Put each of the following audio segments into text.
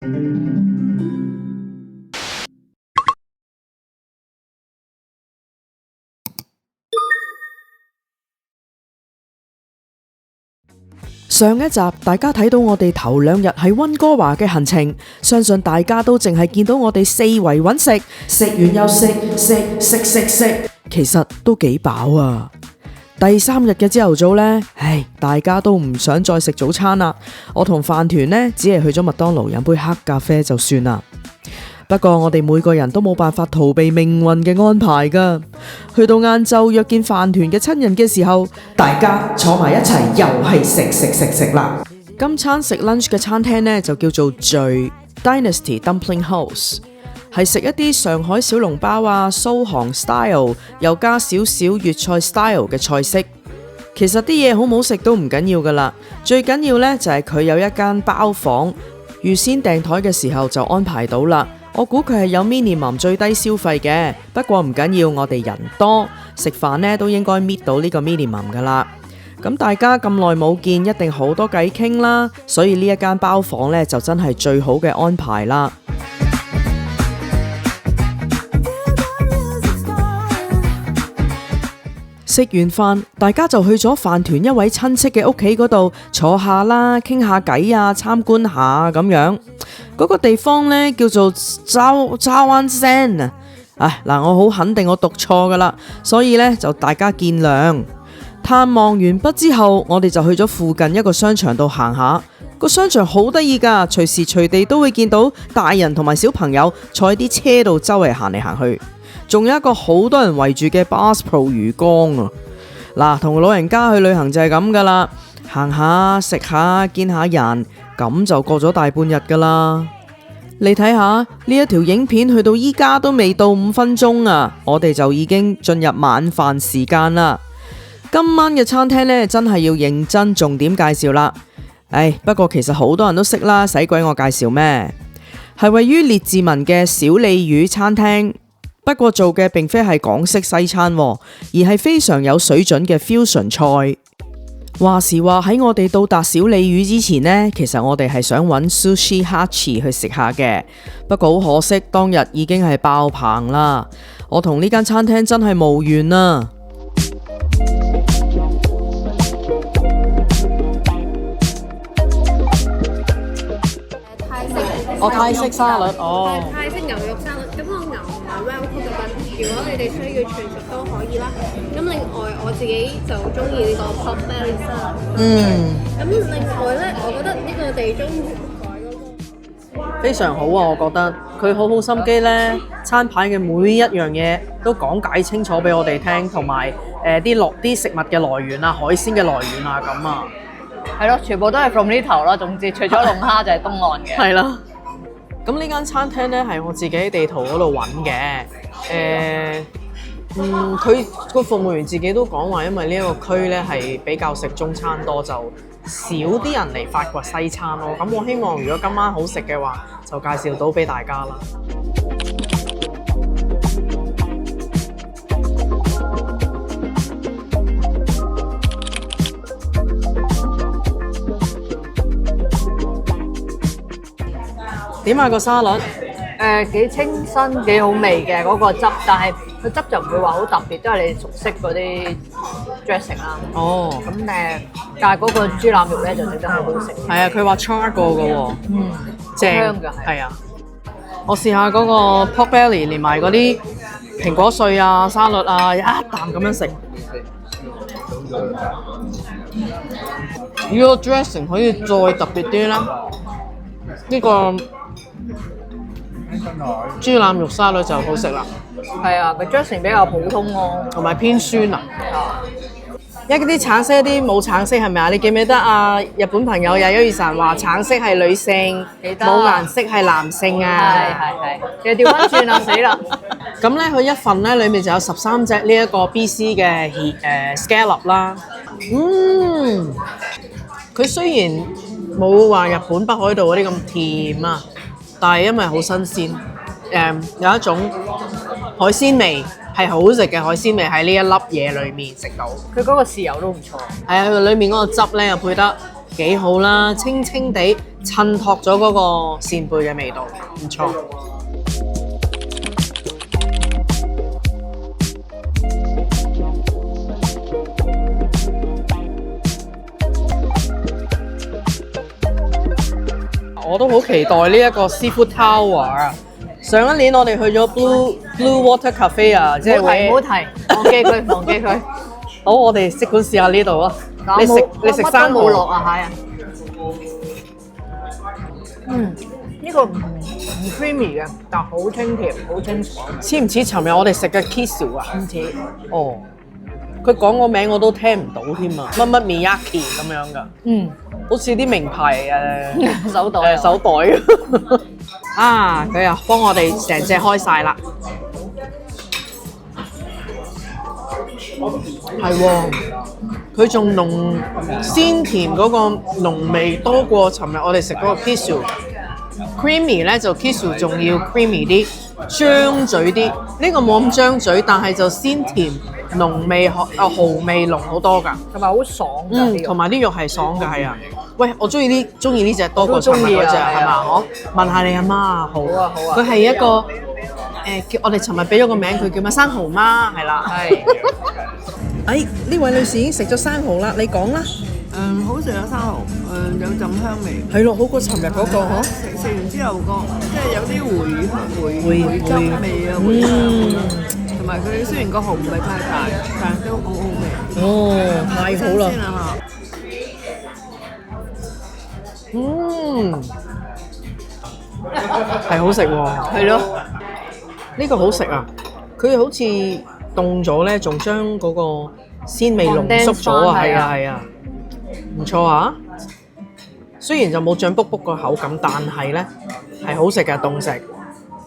上一集大家睇到我哋頭2日喺溫哥華嘅行程，相信大家都淨係見到我哋四圍揾食，食完又食，其實都幾飽啊！第3日嘅朝頭早呢，大家都唔想再食早餐啦。我同飯團呢，只係去咗麥當勞飲杯黑咖啡就算啦。不過我哋每個人都冇辦法逃避命運嘅安排㗎。去到晏晝約見飯團嘅親人嘅時候，大家坐埋一齊又係食啦。今餐食 lunch 嘅餐廳呢，就叫做聚 Dynasty Dumpling House， 係食一啲上海小籠包啊、蘇杭 style 又加少少粵菜 style 嘅菜式。其實啲嘢好唔好食都唔緊要㗎啦，最緊要呢，就係佢有一間包房，預先訂台嘅時候就安排到啦。我估佢係有 minimum 最低消費嘅，不過唔緊要，我哋人多，食飯呢都應該搣到呢個 minimum 噶啦。咁大家咁耐冇見，一定好多偈傾啦，所以呢一間包房呢，就真係最好嘅安排啦。食完飯，大家就去咗飯團一位親戚嘅屋企嗰度坐下啦，傾下偈啊，參觀下咁樣。嗰個地方呢，叫做渣灣山啊！我好肯定我讀錯噶啦，所以呢，就大家見諒。探望完畢之後，我哋就去咗附近一個商場度行下。個商場好得意噶，隨時隨地都會見到大人同埋小朋友坐喺啲車度周圍行嚟行去，仲有一個好多人圍住嘅 Bass Pro 魚缸啊！同老人家去旅行就係咁噶啦，行下食下見下人，咁就過咗大半日噶啦。你睇下呢一條影片去到依家都未到5分鐘啊，我哋就已經進入晚飯時間啦。今晚嘅餐廳呢，真係要認真重點介紹啦。不過其實好多人都識啦，使鬼我介紹咩？係位於列治文嘅小鯉魚餐廳，不過做嘅並非係港式西餐，而係非常有水準嘅 fusion 菜。話時話喺我哋到達小鯉魚之前呢，其實我哋係想揾 Sushi Hachi 去食下嘅，不過好可惜當日已經係爆棚啦。我同呢間餐廳真係無緣啦。泰式沙律，泰式牛肉沙律。咁個牛唔係 well cooked嘅，如果你哋需要全熟都可以啦。咁另外我自己就中意呢個 pork belly 沙律。咁另外呢，我覺得呢個地中海嗰個非常好啊！我覺得佢好心機呢，餐牌嘅每一樣嘢都講解清楚俾我哋聽，同埋啲食物嘅來源啊、海鮮嘅來源啊咁啊。係咯，全部都係 from 呢頭啦。總之，除咗龍蝦就係東岸嘅。係啦。咁呢間餐廳呢，係我自己喺地圖嗰度揾嘅。佢個服務員自己都講話，因為呢一個區呢係比較食中餐多，就少啲人嚟發掘西餐咯。咁我希望如果今晚好食嘅話，就介紹到俾大家啦。點啊個沙律？幾清新，幾好味嘅嗰個汁，但係個汁就唔會話好特別，都係你熟悉嗰啲 dressing 啦。咁但係嗰個豬腩肉咧就整得好好食。係啊，佢話 char 過嘅喎。正香㗎。係啊，我試下嗰個 pork belly 連埋嗰啲蘋果碎啊、沙律啊，一啖咁樣食。如果 dressing 可以再特別啲啦，呢個豬腩肉沙律就好食啦。係啊，個 dressing 比較普通咯，同埋偏酸啊。一啲橙色，一啲冇橙色係咪啊？你記唔記得啊？日本朋友有一成話橙色係女性，冇顏色係男性啊。係，又調翻轉啦，死啦！咁咧，佢一份咧，裡面就有13隻呢一個 BC 嘅scallop 啦。佢雖然冇話日本北海道嗰啲咁甜啊，但係因為好新鮮，有一種海鮮味，係好食嘅海鮮味喺呢一粒嘢裏面食到。佢嗰個豉油都唔錯。係啊，佢裏面嗰個汁咧又配得幾好啦，清清地襯托咗嗰個扇貝嘅味道，唔錯。我都好期待呢一個 Seafood Tower 啊！上一年我哋去咗 Blue Water Cafe 啊，即係唔好提，忘記佢。好，我哋即管試下呢度啊！你食生蠔冇落啊蟹啊！呢個唔 creamy 嘅，但好清甜，好清爽。似唔似尋日我哋食嘅 Kisu 啊？唔似哦，佢講個名我都聽唔到添啊！乜乜 Miyaki 咁樣噶，好似啲名牌手袋手袋啊！佢又幫我哋成隻開晒啦，係喎，佢仲濃鮮甜嗰個濃味多過尋日我哋食嗰個 Kisu。creamy 咧就 Kisu 仲要 creamy 啲，張嘴啲。呢個冇咁張嘴，但係就鮮甜濃味蠔味濃好多㗎，同埋好爽㗎。同埋啲肉係爽㗎，係啊。喂，我中意呢隻多過尋日嗰隻，係嘛？我問下你阿媽啊，好啊好啊。佢係一個叫我哋尋日俾咗個名，佢叫咩？生蠔媽係啦。係。呢位女士已經食咗生蠔啦，你講啦。好食啊生蠔，有陣香味。係咯，好過尋日嗰個嗬。食完之後即係有啲回汁味啊，同埋佢雖然個蠔唔係太大，但係都好好味。哦，太好啦！先啦係好食喎。係咯，呢個好食啊！佢好似凍咗咧，仲將嗰個鮮味濃縮咗啊！係啊！唔錯啊！雖然就冇醬卜卜個口感，但係咧係好食嘅凍食。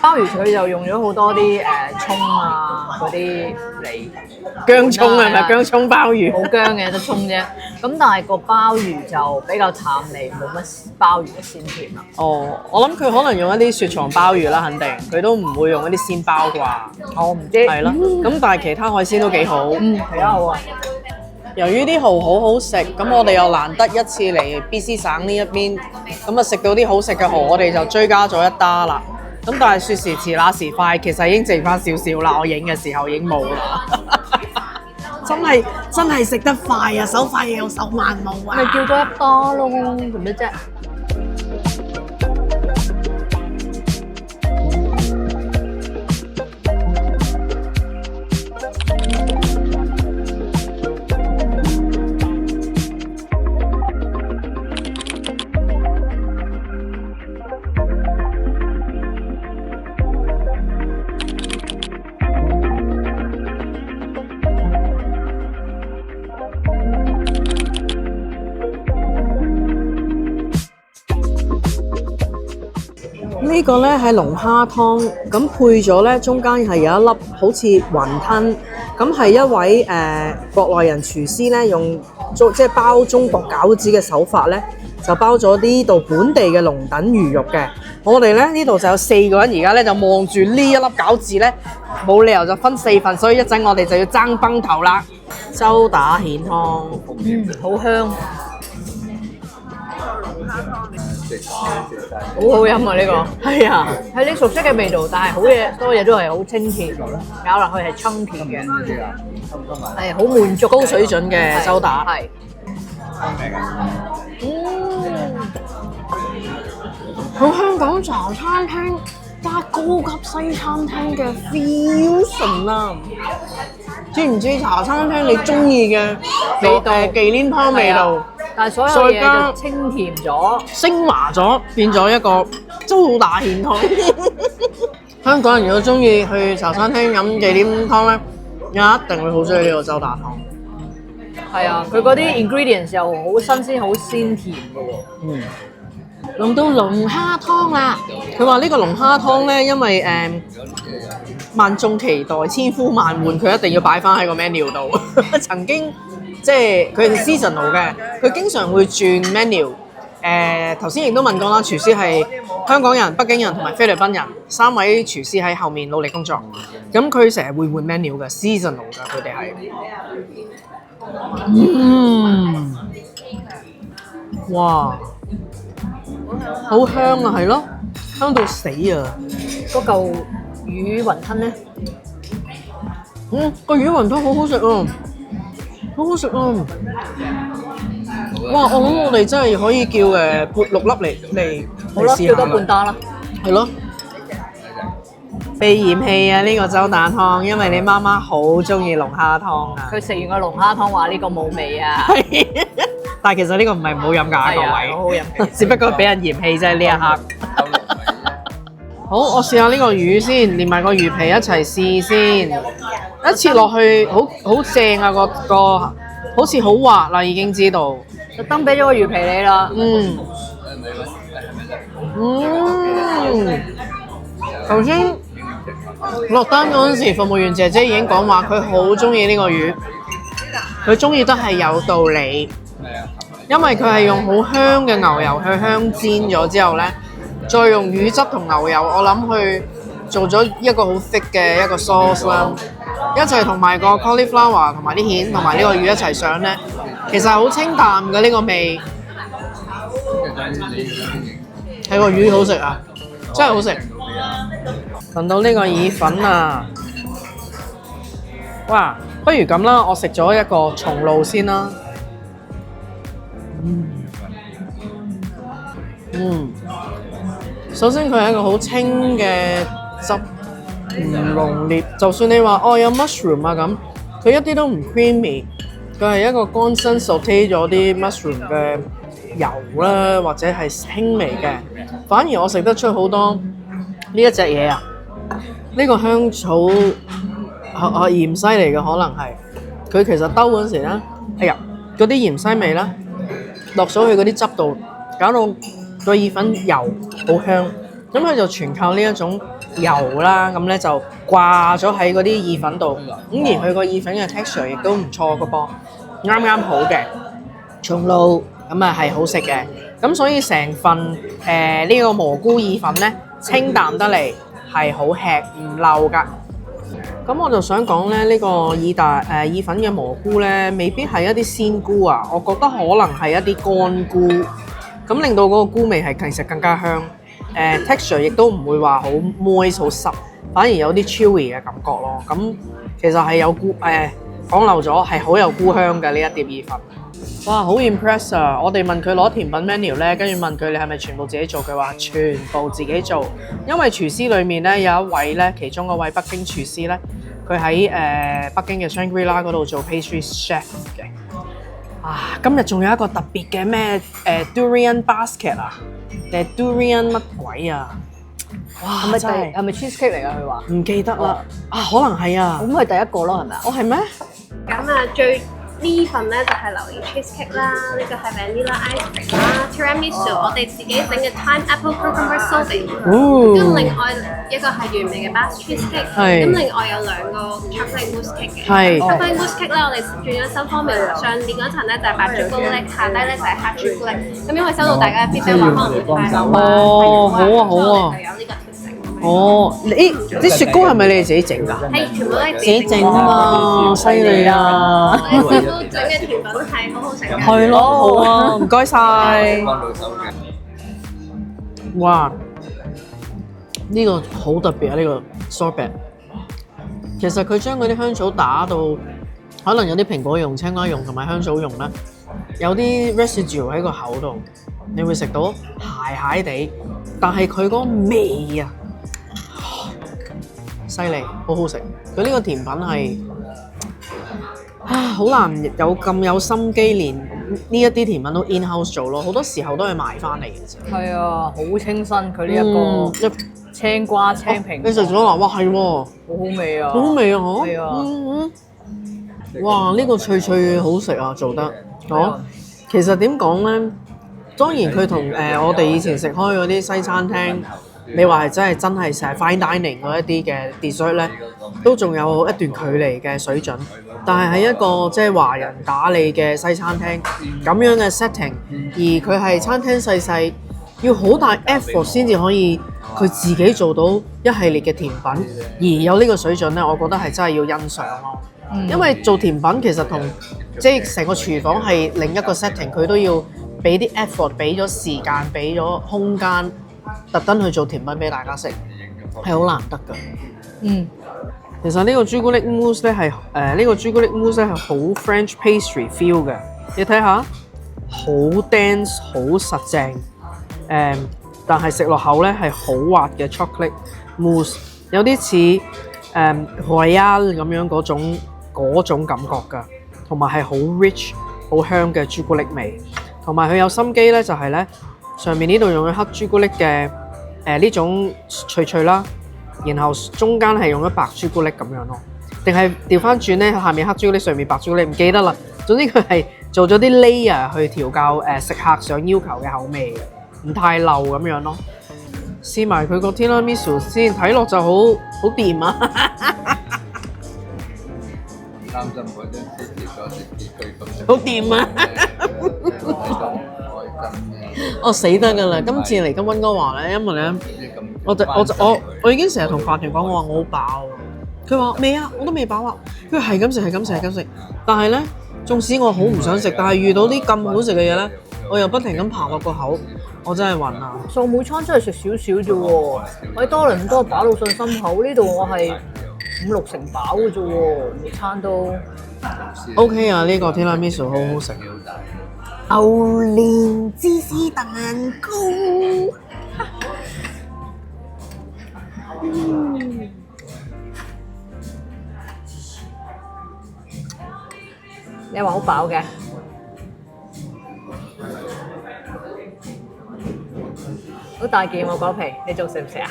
鮑魚佢就用咗好多啲葱啊嗰啲嚟薑葱係咪薑葱鮑魚？好薑嘅得葱啫。咁但係個鮑魚就比較淡味，冇乜鮑魚嘅鮮甜啦。哦，我諗佢可能用一啲雪藏鮑魚啦，肯定佢都唔會用一啲鮮鮑啩。我唔知。係咯，咁但係其他海鮮都幾好。其他好啊。由於啲蠔好好食，咁我哋又難得一次嚟 BC 省呢一邊，咁啊食到啲好食嘅蠔，我哋就追加咗一打啦。咁但係說時遲那時快，其實已經剩翻少少啦。我影嘅時候已經冇啦。真係食得快啊，手快又手慢冇啊！咪叫多一打咯，做咩啫？呢個咧係龍蝦湯，咁配咗咧中間係有一粒好似雲吞，咁係一位國內人廚師咧用即係包中國餃子嘅手法咧，就包咗呢度本地嘅龍躉魚肉嘅。我哋咧呢度就有4個人，而家咧就望住呢一粒餃子咧，冇理由就分4份，所以一陣我哋就要爭崩頭啦。周打蜆湯，好香。好好飲啊！呢個係啊，係你熟悉嘅味道，但係好嘢，多嘢都係好清甜，咬落去係清甜嘅，係好滿足高水準嘅周打。係。喺香港茶餐廳加高級西餐廳嘅 fusion 啊！知唔知茶餐廳你中意嘅味道？忌廉湯味道，但係所有嘢就清甜咗、升華咗，變咗一個周打蜆湯。香港人如果中意去茶餐廳飲忌廉湯咧，一定會好中意呢個周打湯。係啊，佢嗰啲 ingredients 又好新鮮、好鮮甜嘅喎。用到龍蝦湯啦！佢話呢個龍蝦湯咧，因為萬眾期待、千呼萬喚，佢一定要擺翻喺個 menu 度。曾經即係佢係 seasonal 嘅，佢經常會轉 menu。頭先亦都問過啦，廚師係香港人、北京人同埋菲律賓人3位廚師喺後面努力工作。咁佢成日會換 menu 嘅 seasonal 㗎，佢哋係。哇，好香啊，係咯，香到死啊！嗰嚿魚雲吞咧，個魚雲吞好好食啊，好好食啊！哇，我諗我哋真係可以叫撥6粒嚟好啦，試叫多下半打啦。係咯。被嫌棄啊！呢個周蛋湯，因為你媽媽好中意龍蝦湯啊。佢食完個龍蝦湯話呢個冇味啊，但係其實呢個唔係唔好飲㗎，各係啊，好位，好飲嘅。只不過俾人嫌棄啫呢一刻。好，我試下呢個魚先，連埋個魚皮一齊試先。一切落去好正啊！個好似好滑啦，已經知道。特登俾咗個魚皮你啦。頭先落單嗰陣時，服務員姐姐已經講話佢好中意呢個魚，佢中意得係有道理，因為佢係用好香嘅牛油去香煎咗之後呢，再用魚汁同牛油，我諗去做咗一個好 thick 嘅一個 sauce 啦，一齊同埋個 cauliflower 同埋啲蜆同埋呢個魚一齊上呢，其實係好清淡嘅呢個味，係個魚好食啊，真係好食。聞到呢個意粉啊！哇，不如咁啦，我食咗一個松露先啦。首先佢係一個好清嘅汁，唔濃烈。就算你話有 mushroom 啊咁，佢一啲都唔 creamy。佢係一個乾身 sauté 咗啲 mushroom 嘅油啦，或者係輕微嘅。反而我食得出好多呢一隻嘢啊！呢個香草芫茜嚟嘅，可能係佢其實兜嗰陣時咧，哎呀，嗰啲芫茜味啦，落咗去嗰啲汁度，搞到個意粉油好香。咁佢就全靠呢一種油啦，咁咧就掛咗喺嗰啲意粉度。咁而佢個意粉嘅 texture 亦都唔錯嘅噃，啱啱好嘅松露，咁啊係好食嘅。咁所以成份呢個蘑菇意粉咧，清淡得嚟。係好吃唔漏㗎，咁我就想講咧，呢個意粉嘅蘑菇咧，未必係一啲鮮菇啊，我覺得可能係一啲乾菇，咁令到嗰個菇味係其實更加香，texture 亦都唔會話好 moist 好濕，反而有啲 chewy 嘅感覺咯。咁其實係有菇講漏咗，係好有菇香嘅呢一碟意粉。哇，好 impress 啊！我哋問佢攞甜品 menu 咧，跟住問佢你係咪全部自己做？佢話全部自己做，因為廚師裏面咧有一位咧，其中一位北京廚師咧，佢喺北京嘅 Shangri-La 嗰度做 pastry chef 嘅。啊，今日仲有一個特別嘅咩durian basket 啊，定係 durian 乜鬼啊？哇！真係係咪 cheesecake 嚟㗎？佢話唔記得啦。啊，可能係啊。咁係第一個咯，係咪啊？我係咩？咁啊，呢份咧就係榴蓮 cheesecake 啦，呢個係 vanilla ice cream 啦 ，tiramisu 我哋自己整嘅 thyme apple cucumber sorbet，咁另外一個係完美嘅 bass cheesecake，咁另外有2個 chocolate mousse cake 嘅，chocolate mousse cake 咧我哋轉咗新方面，上邊嗰層咧就係白朱古力，下低咧就係黑朱古力，咁因為收到大家嘅 feedback 話可能會太厚啊，好啊好啊，就有呢個調整。哦，啲雪糕係咪你哋自己整㗎？係全部都係自己整啊嘛，犀利啊！我哋師傅整嘅甜品係好好食嘅。係咯，好啊，唔該晒。哇！呢個好特別啊！呢個 sorbet，其實佢將嗰啲香草打到，可能有啲蘋果蓉、青瓜蓉同埋香草蓉啦，有啲 residue 喺個口度，你會食到鞋地，但係佢嗰個味啊！犀利，好好食。佢呢個甜品係好難有咁有心機，連呢一啲甜品都 in house 做咯。好多時候都係買翻嚟嘅啫。係啊，好清新佢呢一個青瓜青蘋果。你食咗啦？哇，係喎，好好味啊！好好味啊！嗬。係啊。哇，呢個脆脆好食啊，做得。其實點講咧？當然佢同我哋以前食開嗰啲西餐廳。你話係真係成日 fine dining 嗰一啲嘅 dessert 咧，都仲有一段距離嘅水準。但係喺一個即係華人打理嘅西餐廳咁樣嘅 setting，而佢係餐廳細細，要好大 effort 先至可以佢自己做到一系列嘅甜品，而有呢個水準咧，我覺得係真係要欣賞咯。因為做甜品其實同即係成個廚房係另一個 setting，佢都要俾啲 effort， 俾咗時間，俾咗空間，特登去做甜品俾大家食，係好難得㗎。其實呢個朱古力 mousse 咧係呢個朱古力 mousse 咧係好 French pastry feel 嘅，你睇下，好 dense， 好實淨，但係食落口咧係好滑嘅 chocolate mousse， 有啲似Royale 咁樣嗰種感覺㗎，同埋係好 rich 好香嘅朱古力味，同埋佢有心機咧就係咧上面呢度用咗黑朱古力嘅呢種脆脆啦。然後中間係用咗白朱古力咁樣咯，定係調翻轉咧？下面黑朱古力，上面白朱古力，唔記得啦。總之佢係做咗啲 layer 去調校食客想要求嘅口味嘅，唔太漏咁樣咯。試埋佢個 tiramisu 先，睇落就好掂啊！擔心嗰陣時跌咗食幾句咁，好掂啊！我死得㗎啦！今次嚟緊溫哥華咧，因為咧，我已經成日同法團講，我話我好飽。佢話未啊，我都未飽啊。佢係咁食，係咁食，係咁食。但係咧，縱使我好唔想食，但係遇到啲咁好食嘅嘢咧，我又不停咁爬落個口，我真係暈啊！我每餐真係食少少啫喎，我喺多倫多飽到上心口，呢度我係5-6成飽嘅啫喎，每餐都 OK 啊！呢個 tiramisu 好好食。榴蓮芝士蛋糕，你話好飽嘅，好大件喎果皮，你仲食唔食啊？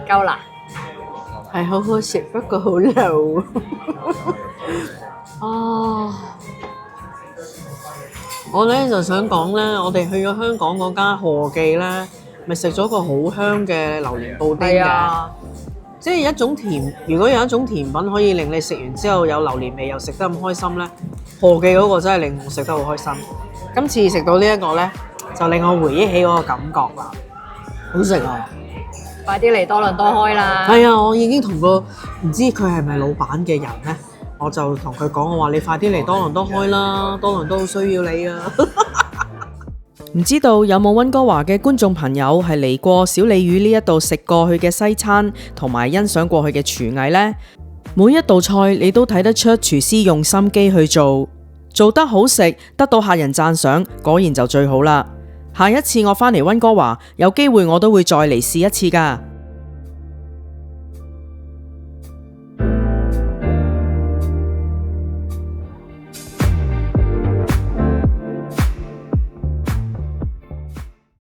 夠啦，係好好食，不過好流。我咧就想講咧，我哋去咗香港嗰間何記咧，咪食咗個好香嘅榴蓮布丁嘅，即係一種甜。如果有一種甜品可以令你食完之後有榴蓮味又食得咁開心咧，何記嗰個真係令我食得好開心。今次食到呢一個咧，就令我回憶起嗰個感覺啦，好食啊！快啲嚟多倫多開啦！係啊，我已經同個唔知佢係咪老闆嘅人咧。我就同佢講，我話你快啲嚟多倫多開啦，多倫多好需要你啊！唔知道有冇溫哥華嘅觀眾朋友係嚟過小鯉魚呢一度食過佢嘅西餐，同埋欣賞過佢嘅廚藝呢？每一道菜你都睇得出廚師用心機去做，做得好食，得到客人讚賞，果然就最好啦。下一次我返嚟溫哥華，有機會我都會再嚟試一次㗎。